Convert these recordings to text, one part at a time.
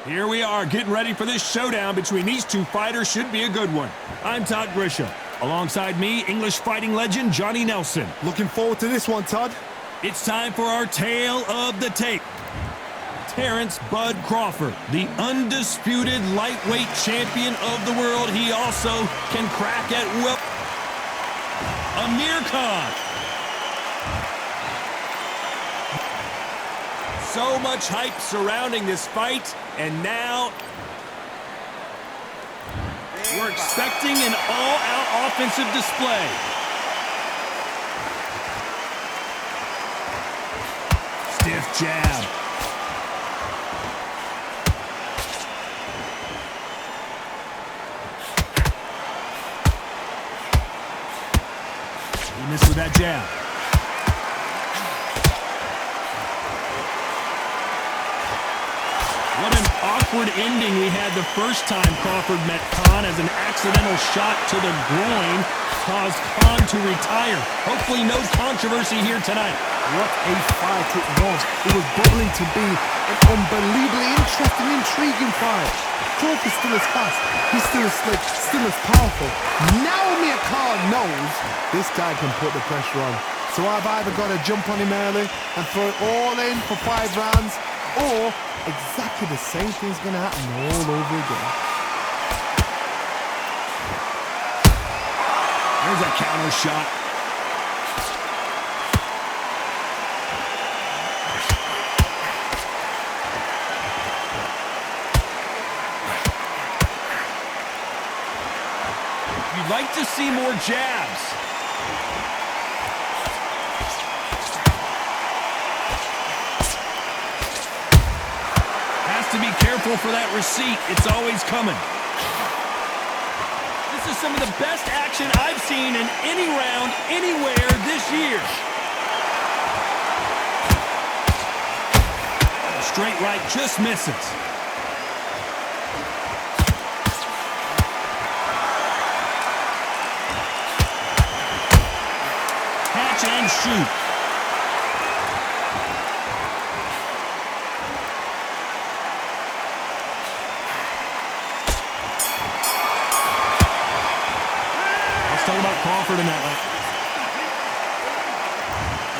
Here we are, getting ready for this showdown between these two fighters. Should be a good one. I'm Todd Grisham. Alongside me, English fighting legend Johnny Nelson. Looking forward to this one, Todd. It's time for our tale of the tape. Terrence Bud Crawford, the undisputed lightweight champion of the world. He also can crack at will. Amir Khan. So much hype surrounding this fight, and now we're expecting an all-out offensive display. Stiff jab. He missed with that jab. What an awkward ending we had the first time Crawford met Khan, as an accidental shot to the groin caused Khan to retire. Hopefully no controversy here tonight. What a fight it was. It was bubbling to be an unbelievably interesting, intriguing fight. Crawford's still as fast, he's still as slick, still as powerful. Now Amir Khan knows this guy can put the pressure on. So I've either got to jump on him early and throw it all in for 5 rounds, or exactly the same thing's going to happen all over again. There's a counter shot. You'd like to see more jabs. To be careful for that receipt. It's always coming. This is some of the best action I've seen in any round, anywhere this year. A straight right just misses. Catch and shoot. Talk about Crawford in that one.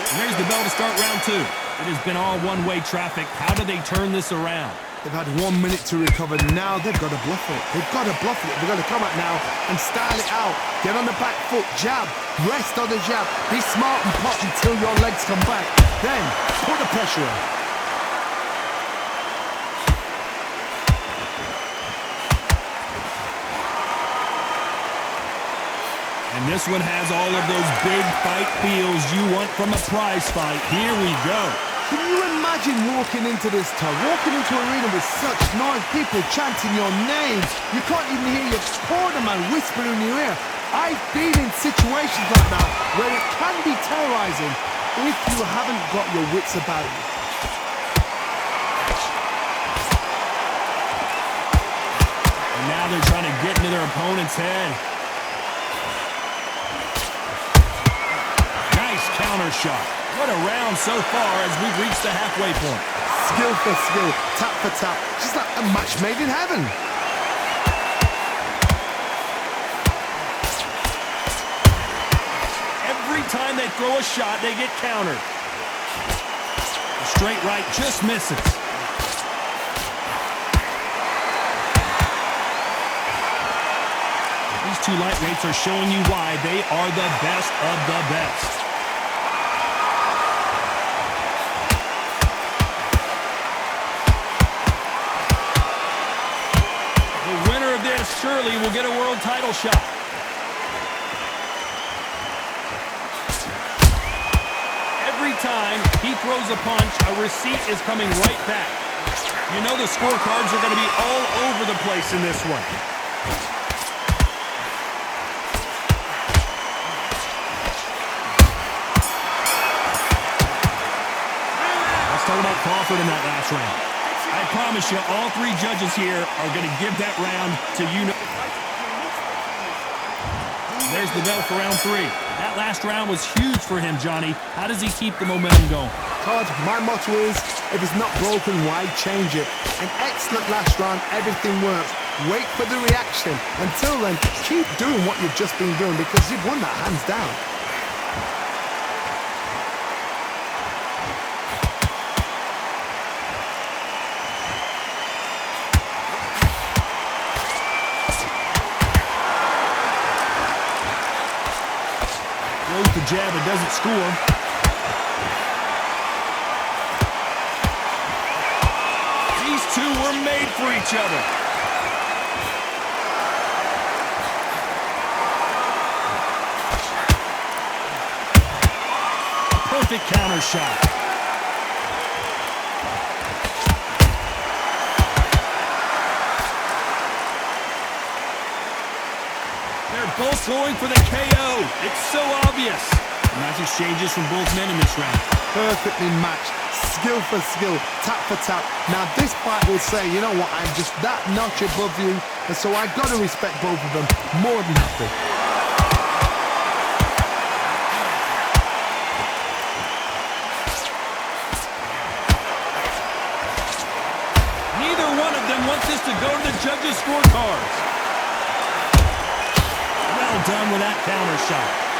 And there's the bell to start round 2. It has been all one-way traffic. How do they turn this around? They've had 1 minute to recover. Now they've got to bluff it. They've got to bluff it. They've got to come out now and style it out. Get on the back foot, jab, rest on the jab. Be smart and pop until your legs come back. Then put the pressure on. And this one has all of those big fight feels you want from a prize fight. Here we go. Can you imagine walking into this town, walking into an arena with such noise, people chanting your names? You can't even hear your cornerman whisper in your ear. I've been in situations like that where it can be terrorizing if you haven't got your wits about you. And now they're trying to get into their opponent's head. Counter shot. What a round so far as we've reached the halfway point. Skill for skill, tap for tap, just like a match made in heaven. Every time they throw a shot, they get countered. A straight right just misses. These two lightweights are showing you why they are the best of the best. Surely will get a world title shot. Every time he throws a punch, a receipt is coming right back. You know the scorecards are going to be all over the place in this one. Let's talk about Crawford in that last round. I promise you, all 3 judges here are going to give that round to you. There's the bell for round 3. That last round was huge for him, Johnny. How does he keep the momentum going? Todd, my motto is If it's not broken, why change it? An excellent last round, everything works. Wait for the reaction. Until then, keep doing what you've just been doing because you've won that hands down. Throws the jab and doesn't score. These two were made for each other. Perfect counter shot. They're both going for the KO. It's so obvious. Nice exchanges from both men in this round. Perfectly matched. Skill for skill, tap for tap. Now this fight will say, you know what, I'm just that notch above you, and so I got to respect both of them more than happy. Neither one of them wants this to go to the judges' scorecards. Well done with that counter shot.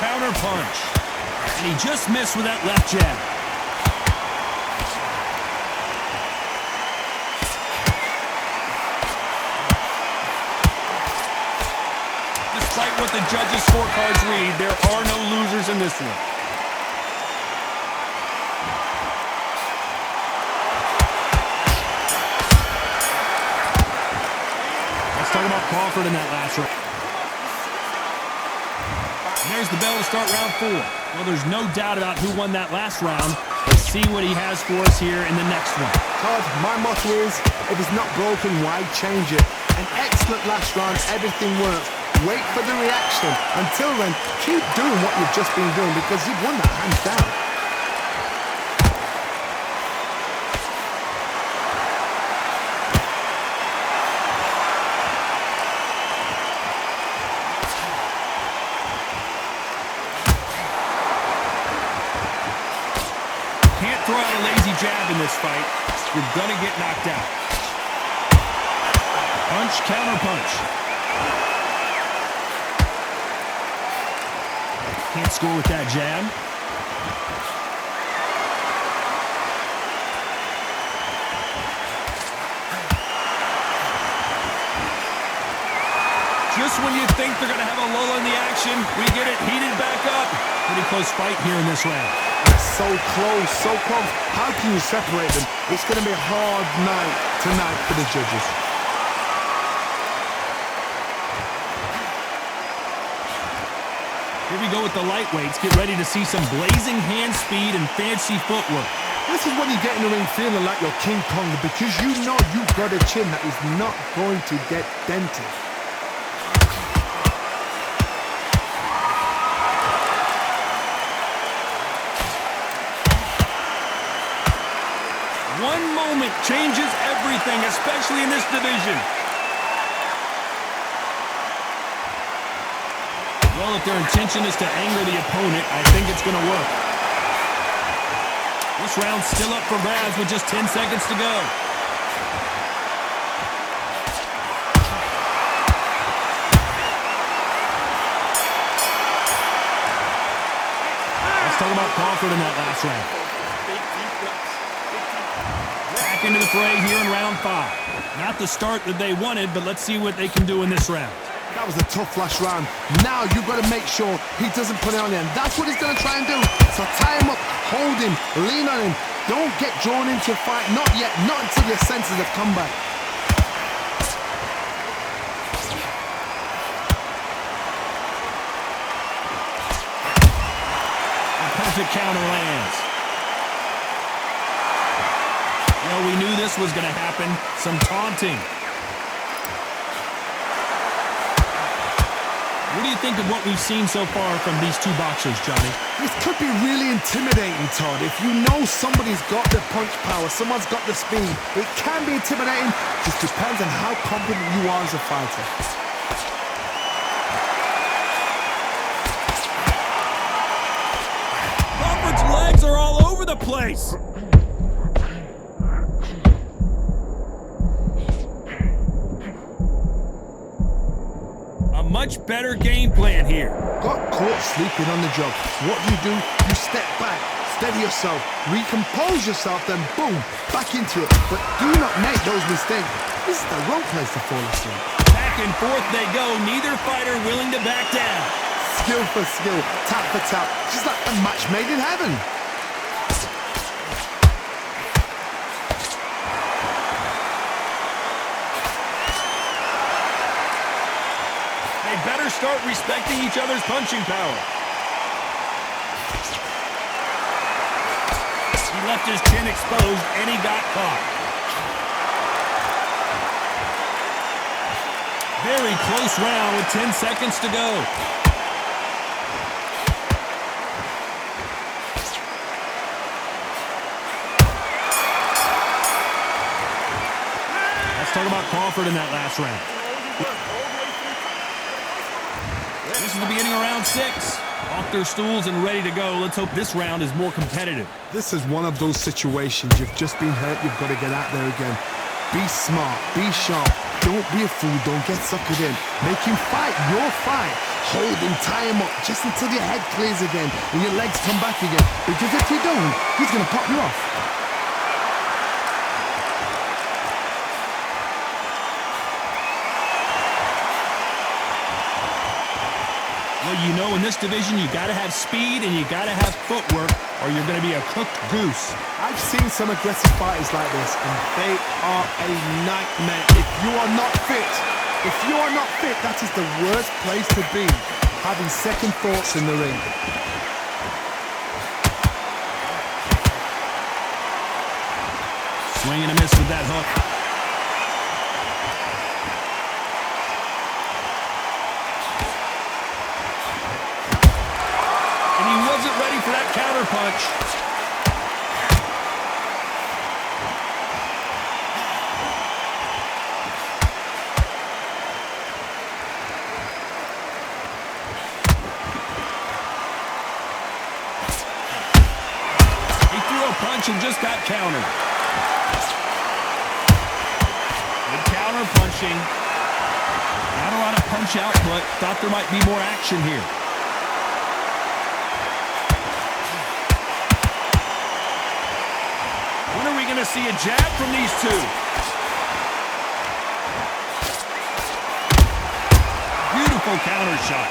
Counter punch. And he just missed with that left jab. Despite what the judges' scorecards read, there are no losers in this one. Let's talk about Crawford in that last round. There's the bell to start round 4. Well, there's no doubt about who won that last round. Let's see what he has for us here in the next one. Todd, my motto is, if it's not broken, why change it? An excellent last round, everything works. Wait for the reaction. Until then, keep doing what you've just been doing because you've won that hands down. Can't throw out a lazy jab in this fight. You're gonna get knocked out. Punch, counter punch. Can't score with that jab. Just when you think they're gonna have a lull in the action, we get it heated back up. Pretty close fight here in this round. So close, so close. How can you separate them? It's going to be a hard night tonight for the judges. Here we go with the lightweights. Get ready to see some blazing hand speed and fancy footwork. This is when you get in the ring feeling like you're King Kong because you know you've got a chin that is not going to get dented. One moment changes everything, especially in this division. Well, if their intention is to anger the opponent, I think it's going to work. This round's still up for grabs with just 10 seconds to go. Let's talk about Crawford in that last round. Back into the fray here in round 5. Not the start that they wanted, but let's see what they can do in this round. That was a tough last round. Now you've got to make sure he doesn't put it on you. And that's what he's going to try and do. So tie him up, hold him, lean on him. Don't get drawn into a fight. Not yet. Not until your senses have come back. A perfect counter lands. Well, we knew this was going to happen. Some taunting. What do you think of what we've seen so far from these two boxers, Johnny? This could be really intimidating, Todd. If you know somebody's got the punch power, someone's got the speed, it can be intimidating. Just depends on how confident you are as a fighter. place. A much better game plan here. Got caught sleeping on the job. What do? You step back, steady yourself, recompose yourself, then boom, back into it. But do not make those mistakes. This is the wrong place to fall asleep. Back and forth they go, neither fighter willing to back down. Skill for skill, tap for tap, just like a match made in heaven. They better start respecting each other's punching power. He left his chin exposed and he got caught. Very close round with 10 seconds to go. Let's talk about Crawford in that last round. This is the beginning of round 6. Off their stools and ready to go. Let's hope this round is more competitive. This is one of those situations. You've just been hurt. You've got to get out there again. Be smart. Be sharp. Don't be a fool. Don't get suckered in. Make him fight your fight. Hold him, tie him up just until your head clears again and your legs come back again. Because if you don't, he's going to pop you off. Well, you know, in this division, you got to have speed and you got to have footwork or you're going to be a cooked goose. I've seen some aggressive fighters like this, and they are a nightmare. If you are not fit, that is the worst place to be, having second thoughts in the ring. Swing and a miss with that hook. Wasn't ready for that counter punch. He threw a punch and just got countered. Good counter punching. Not a lot of punch output. Thought there might be more action here. When are we going to see a jab from these two? Beautiful counter shot.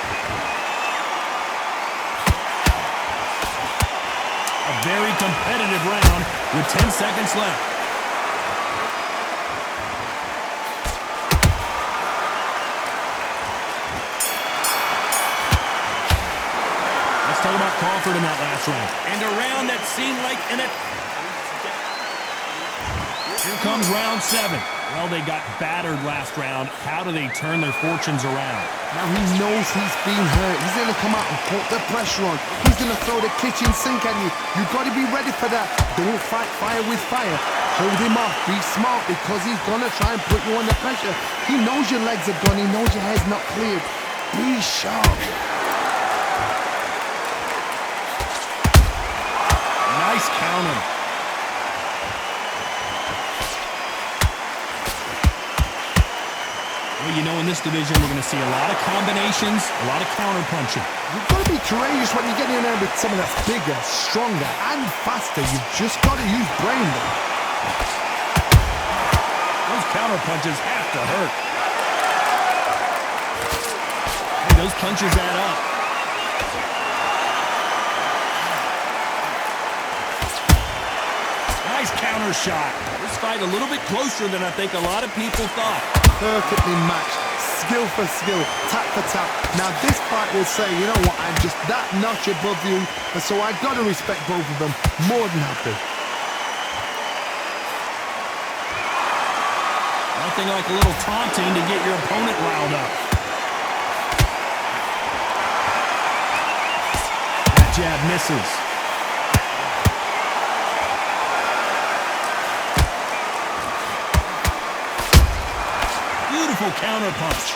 A very competitive round with 10 seconds left. Let's talk about Crawford in that last round. And a round that seemed like Here comes round 7. Well, they got battered last round. How do they turn their fortunes around? Now he knows he's been hurt. He's going to come out and put the pressure on. He's going to throw the kitchen sink at you. You've got to be ready for that. Don't fight fire with fire. Hold him off. Be smart because he's going to try and put you under pressure. He knows your legs are gone. He knows your head's not cleared. Be sharp. Nice counter. Well, you know, in this division, we're going to see a lot of combinations, a lot of counter punching. You've got to be courageous when you get in there with someone that's bigger, stronger, and faster. You've just got to use brain there. Those counter punches have to hurt. Hey, those punches add up. Nice counter shot. This fight a little bit closer than I think a lot of people thought. Perfectly matched, skill for skill, tap for tap. Now this fight will say, you know what, I'm just that notch above you, and so I've got to respect both of them more than happy. Nothing like a little taunting to get your opponent riled up. That jab misses. Beautiful counter punch.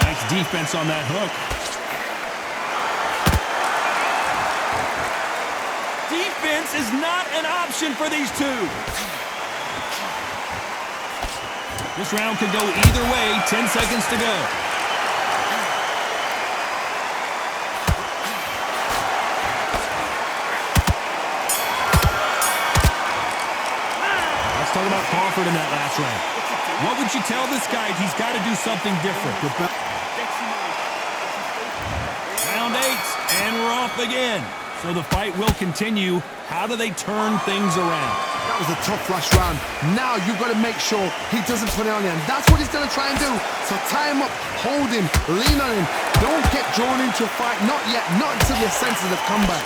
Nice defense on that hook. Defense is not an option for these two. This round could go either way. 10 seconds to go. Let's talk about Crawford in that last round. What would you tell this guy? He's got to do something different. Round 8, and we're off again. So the fight will continue. How do they turn things around? That was a tough last round. Now you've got to make sure he doesn't put it on you. And that's what he's going to try and do. So tie him up, hold him, lean on him. Don't get drawn into a fight. Not yet. Not until your senses have come back.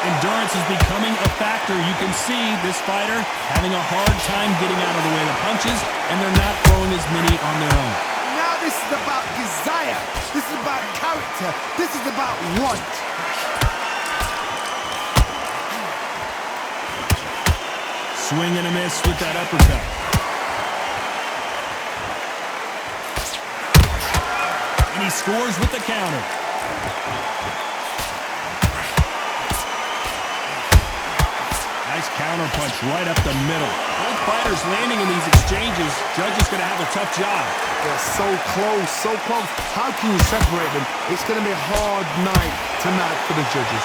Endurance is becoming a factor. You can see this fighter having a hard time getting out of the way of the punches, and they're not throwing as many on their own. Now this is about desire. This is about character. This is about want. Swing and a miss with that uppercut. And he scores with the counter. Nice counter punch right up the middle. Both fighters landing in these exchanges. Judge is going to have a tough job. They're so close, so close. How can you separate them? It's going to be a hard night tonight for the judges.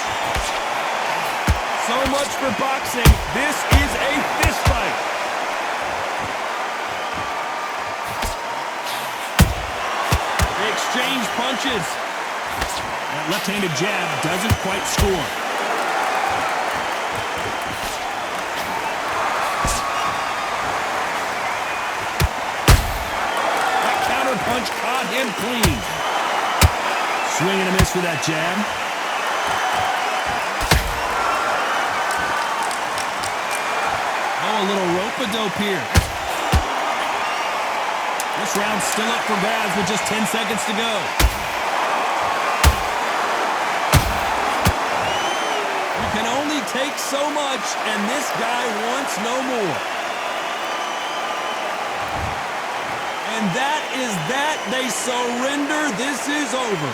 So much for boxing. This is a fist fight. They exchange punches. That left-handed jab doesn't quite score. Punch caught him clean. Swing and a miss with that jab. Oh, a little rope-a-dope here. This round's still up for grabs with just 10 seconds to go. You can only take so much, and this guy wants no more. And that is that. They surrender. This is over.